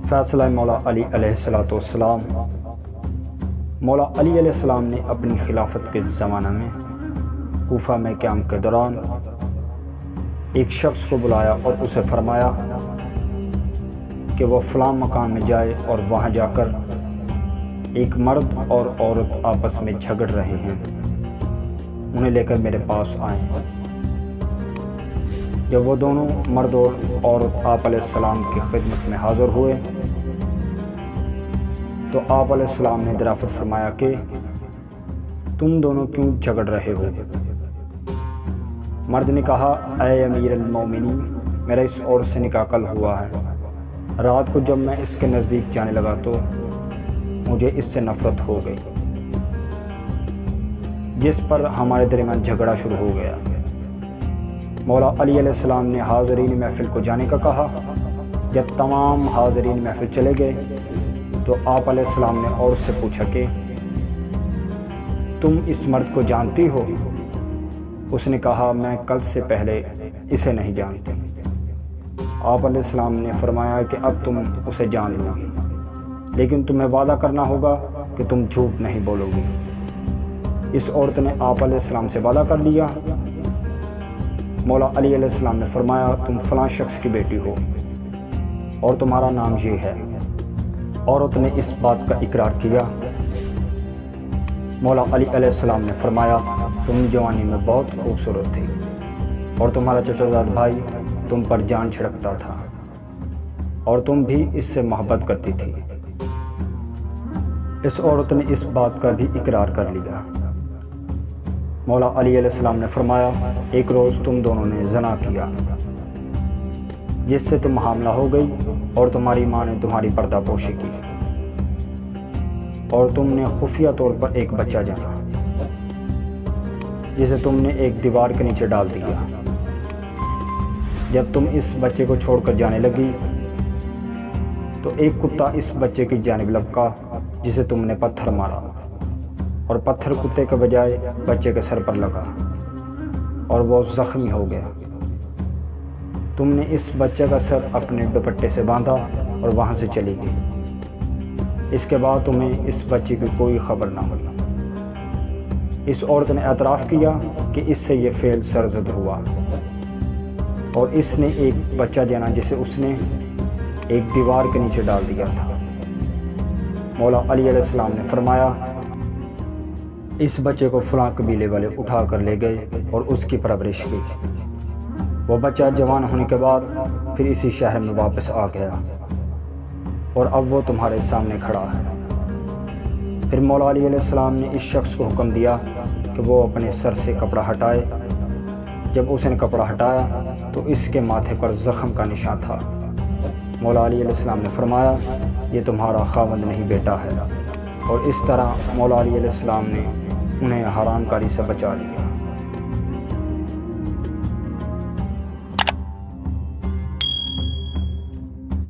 फ़ैसला मौला अली अलैहिस्सलाम। मौला अली अलैहिस्सलाम ने अपनी खिलाफत के ज़माना में कूफा में क़याम के दौरान एक शख्स को बुलाया और उसे फरमाया कि वह फ़लाँ मकान में जाए और वहाँ जाकर एक मर्द और औरत आपस में झगड़ रहे हैं, उन्हें लेकर मेरे पास आए। जब वो दोनों मर्द और औरत आप अलैहिस्सलाम की खिदमत में हाज़िर हुए तो आप अलैहिस्सलाम ने दराफ़त फरमाया कि तुम दोनों क्यों झगड़ रहे हो। मर्द ने कहा, ऐ अमीरुल मोमिनीन, मेरा इस औरत से निकाह कल हुआ है। रात को जब मैं इसके नज़दीक जाने लगा तो मुझे इससे नफ़रत हो गई, जिस पर हमारे दरमियान झगड़ा शुरू हो गया। मौला अली अलैहिस्सलाम ने हाज़रीन महफ़िल को जाने का कहा। जब तमाम हाज़रीन महफ़िल चले गए तो आप अलैहिस्सलाम ने औरत से पूछा कि तुम इस मर्द को जानती हो? उसने कहा, मैं कल से पहले इसे नहीं जानती। आप अलैहिस्सलाम ने फरमाया कि अब तुम उसे जान लो, लेकिन तुम्हें वादा करना होगा कि तुम झूठ नहीं बोलोगी। इस औरत ने आप अलैहिस्सलाम से वादा कर लिया। मौला अली अलैहिस्सलाम ने फरमाया, तुम फ़लाँ शख्स की बेटी हो और तुम्हारा नाम ये है। औरत ने इस बात का इकरार किया। मौला अली अलैहिस्सलाम ने फरमाया, तुम जवानी में बहुत खूबसूरत थी और तुम्हारा चचाजाद भाई तुम पर जान छिड़कता था और तुम भी इससे मोहब्बत करती थी। इस औरत ने इस बात का भी इकरार कर लिया। मौला अली अलैहिस्सलाम ने फरमाया, एक रोज़ तुम दोनों ने ज़ना किया, जिससे तुम हामला हो गई और तुम्हारी माँ ने तुम्हारी पर्दापोशी की और तुमने खुफिया तौर पर एक बच्चा जाना, जिसे तुमने एक दीवार के नीचे डाल दिया। जब तुम इस बच्चे को छोड़कर जाने लगी तो एक कुत्ता इस बच्चे की जानिब लपका, जिसे तुमने पत्थर मारा और पत्थर कुत्ते के बजाय बच्चे के सर पर लगा और वो ज़ख्मी हो गया। तुमने इस बच्चे का सर अपने दुपट्टे से बांधा और वहाँ से चली गई। इसके बाद तुम्हें इस बच्चे की कोई खबर ना हुई। इस औरत ने एतराफ़ किया कि इससे ये फ़ेल सरज़द हुआ और इसने एक बच्चा जाना जिसे उसने एक दीवार के नीचे डाल दिया था। मौला अली अलैहिस्सलाम ने फरमाया, इस बच्चे को फ़लाँ कबीले वाले उठा कर ले गए और उसकी परवरिश की। वो बच्चा जवान होने के बाद फिर इसी शहर में वापस आ गया और अब वो तुम्हारे सामने खड़ा है। फिर मौला अली अलैहिस्सलाम ने इस शख्स को हुक्म दिया कि वो अपने सर से कपड़ा हटाए। जब उसने कपड़ा हटाया तो इसके माथे पर ज़ख़म का निशान था। मौला अली अलैहिस्सलाम ने फरमाया, ये तुम्हारा खावंद नहीं बेटा है। और इस तरह मौला अली अलैहिस्सलाम ने उन्हें हरामकारी से बचा लिया।